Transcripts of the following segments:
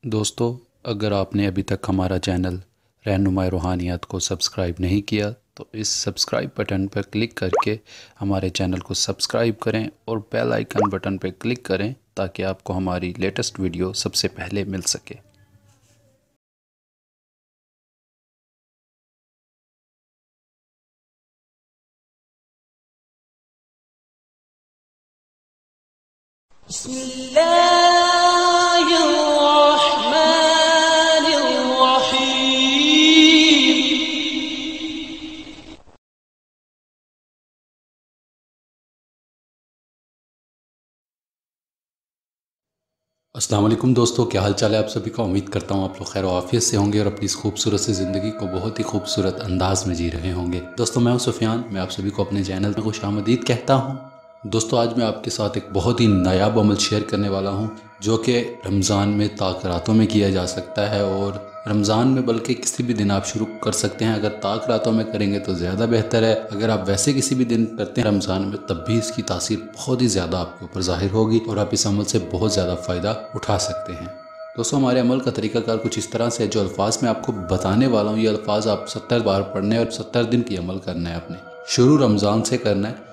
दोस्तों, अगर आपने अभी तक हमारा चैनल रहनुमाई रूहानियत को सब्सक्राइब नहीं किया तो इस सब्सक्राइब बटन पर क्लिक करके हमारे चैनल को सब्सक्राइब करें और बेल आइकन बटन पर क्लिक करें ताकि आपको हमारी लेटेस्ट वीडियो सबसे पहले मिल सके। अस्सलाम वालेकुम दोस्तों, क्या हाल चाल है आप सभी का। उम्मीद करता हूँ आप लोग खैर आफियत से होंगे और अपनी इस खूबसूरत सी ज़िंदगी को बहुत ही खूबसूरत अंदाज में जी रहे होंगे। दोस्तों, मैं हूँ सुफियान, मैं आप सभी को अपने चैनल में खुशामदीद कहता हूँ। दोस्तों, आज मैं आपके साथ एक बहुत ही नायाब अमल शेयर करने वाला हूँ जो कि रमज़ान में ताक रातों में किया जा सकता है और रमज़ान में बल्कि किसी भी दिन आप शुरू कर सकते हैं। अगर ताक रातों में करेंगे तो ज़्यादा बेहतर है। अगर आप वैसे किसी भी दिन करते हैं रमज़ान में तब भी इसकी तासीर बहुत ही ज़्यादा आपके ऊपर ज़ाहिर होगी और आप इस अमल से बहुत ज़्यादा फ़ायदा उठा सकते हैं। दोस्तों, हमारे अमल का तरीकाकार कुछ इस तरह से है। जो अल्फाज मैं आपको बताने वाला हूँ ये अल्फाज आप 70 बार पढ़ने और 70 दिन की अमल करना है। आपने शुरू रमज़ान से करना है,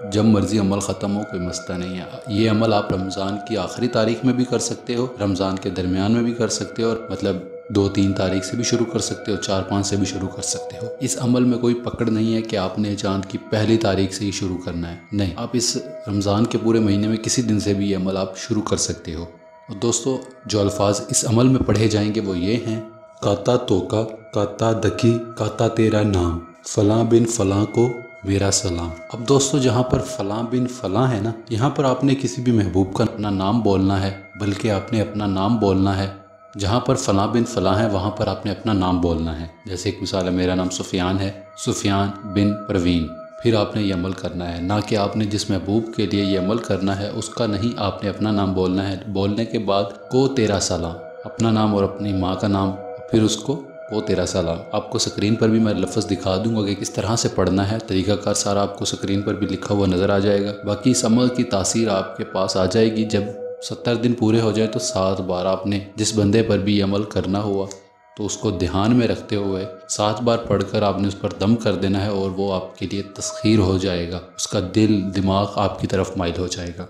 जब मर्ज़ी अमल ख़त्म हो कोई मसला नहीं है। ये अमल आप रमज़ान की आखिरी तारीख में भी कर सकते हो, रमज़ान के दरमियान में भी कर सकते हो और मतलब 2-3 तारीख से भी शुरू कर सकते हो, 4-5 से भी शुरू कर सकते हो। इस अमल में कोई पकड़ नहीं है कि आपने चांद की पहली तारीख से ही शुरू करना है, नहीं, आप इस रमज़ान के पूरे महीने में किसी दिन से भी ये अमल आप शुरू कर सकते हो। और दोस्तों, जो अल्फाज इस अमल में पढ़े जाएंगे वो ये हैं: काता तोका, काता दकी, काता तेरा नाम, फ़लाँ बिन फ़लाँ को मेरा सलाम। अब दोस्तों, जहाँ पर फ़लाँ बिन फ़लाँ है ना, यहाँ पर आपने किसी भी महबूब का अपना नाम बोलना है, बल्कि आपने अपना नाम बोलना है। जहाँ पर फ़लाँ बिन फ़लाँ है वहाँ पर आपने अपना नाम बोलना है। जैसे एक मिसाल है, मेरा नाम सुफियान है, सुफियान बिन परवीन। फिर आपने ये अमल करना है, ना कि आपने जिस महबूब के लिए ये अमल करना है उसका नहीं, आपने अपना नाम बोलना है। बोलने के बाद को तेरा सलाम, अपना नाम और अपनी माँ का नाम, फिर उसको वो तेरा सलाम। आपको स्क्रीन पर भी मैं लफ्ज़ दिखा दूंगा कि किस तरह से पढ़ना है। तरीक़ाकार सारा आपको स्क्रीन पर भी लिखा हुआ नज़र आ जाएगा। बाकी इस अमल की तासीर आपके पास आ जाएगी जब 70 दिन पूरे हो जाए तो 7 बार आपने जिस बंदे पर भी ये अमल करना हुआ तो उसको ध्यान में रखते हुए 7 बार पढ़कर आपने उस पर दम कर देना है और वो आपके लिए तस्खीर हो जाएगा, उसका दिल दिमाग आपकी तरफ माइल हो जाएगा।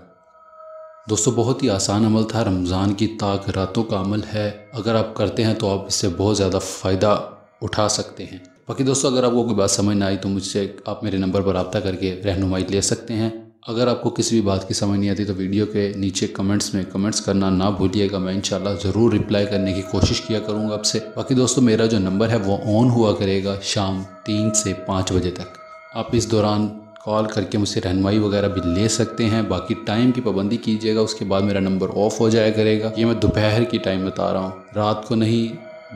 दोस्तों, बहुत ही आसान अमल था, रमज़ान की ताक रातों का अमल है। अगर आप करते हैं तो आप इससे बहुत ज़्यादा फ़ायदा उठा सकते हैं। बाकी दोस्तों, अगर आपको कोई बात समझ ना आई तो मुझसे आप मेरे नंबर पर रब्ता करके रहनुमाई ले सकते हैं। अगर आपको किसी भी बात की समझ नहीं आती तो वीडियो के नीचे कमेंट्स में कमेंट्स करना ना भूलिएगा। मैं इंशाल्लाह ज़रूर रिप्लाई करने की कोशिश किया करूँगा आपसे। बाकी दोस्तों, मेरा जो नंबर है वो ऑन हुआ करेगा शाम 3 से 5 बजे तक। आप इस दौरान कॉल करके मुझसे रहनुमाई वगैरह भी ले सकते हैं। बाकी टाइम की पाबंदी कीजिएगा, उसके बाद मेरा नंबर ऑफ़ हो जाया करेगा। ये मैं दोपहर की टाइम बता रहा हूँ, रात को नहीं,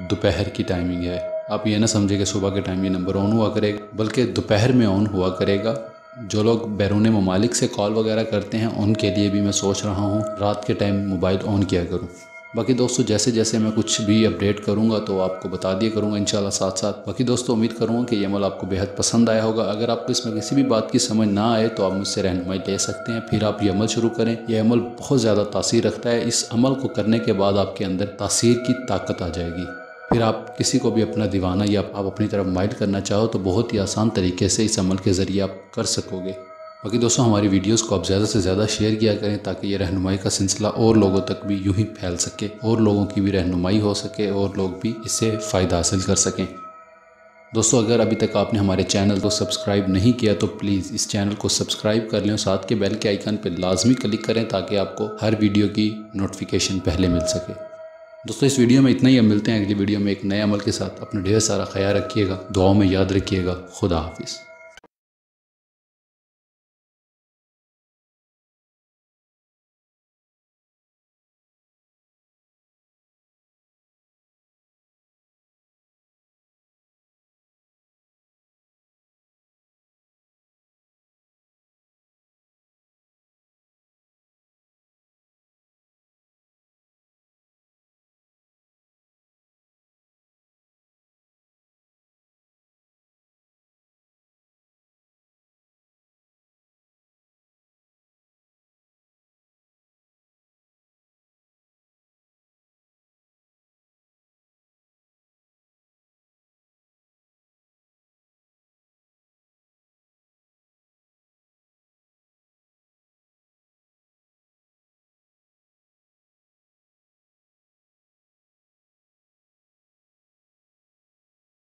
दोपहर की टाइमिंग है। आप ये ना समझे कि सुबह के टाइम ये नंबर ऑन हुआ करेगा, बल्कि दोपहर में ऑन हुआ करेगा। जो लोग बैरून ममालिक से कॉल वगैरह करते हैं उनके लिए भी मैं सोच रहा हूँ रात के टाइम मोबाइल ऑन किया करूँ। बाकी दोस्तों, जैसे जैसे मैं कुछ भी अपडेट करूंगा तो आपको बता दिया करूंगा इंशाल्लाह साथ साथ। बाकी दोस्तों, उम्मीद करूंगा कि ये अमल आपको बेहद पसंद आया होगा। अगर आपको इसमें किसी भी बात की समझ ना आए तो आप मुझसे रहनुमाई ले सकते हैं, फिर आप ये अमल शुरू करें। यह अमल बहुत ज़्यादा तासीर रखता है। इस अमल को करने के बाद आपके अंदर तासीर की ताकत आ जाएगी। फिर आप किसी को भी अपना दीवाना या आप अपनी तरफ माइल करना चाहो तो बहुत ही आसान तरीके से इस अमल के ज़रिए आप कर सकोगे। बाकी दोस्तों, हमारी वीडियोस को आप ज़्यादा से ज़्यादा शेयर किया करें ताकि ये रहनुमाई का सिलसिला और लोगों तक भी यूं ही फैल सके और लोगों की भी रहनुमाई हो सके और लोग भी इससे फ़ायदा हासिल कर सकें। दोस्तों, अगर अभी तक आपने हमारे चैनल को सब्सक्राइब नहीं किया तो प्लीज़ इस चैनल को सब्सक्राइब कर लें और साथ के बेल के आइकन पर लाजमी क्लिक करें ताकि आपको हर वीडियो की नोटिफिकेशन पहले मिल सके। दोस्तों, इस वीडियो में इतना ही। हम मिलते हैं अगली वीडियो में एक नए अमल के साथ। अपना ढेर सारा ख्याल रखिएगा, दुआओं में याद रखिएगा। खुदा हाफिज़।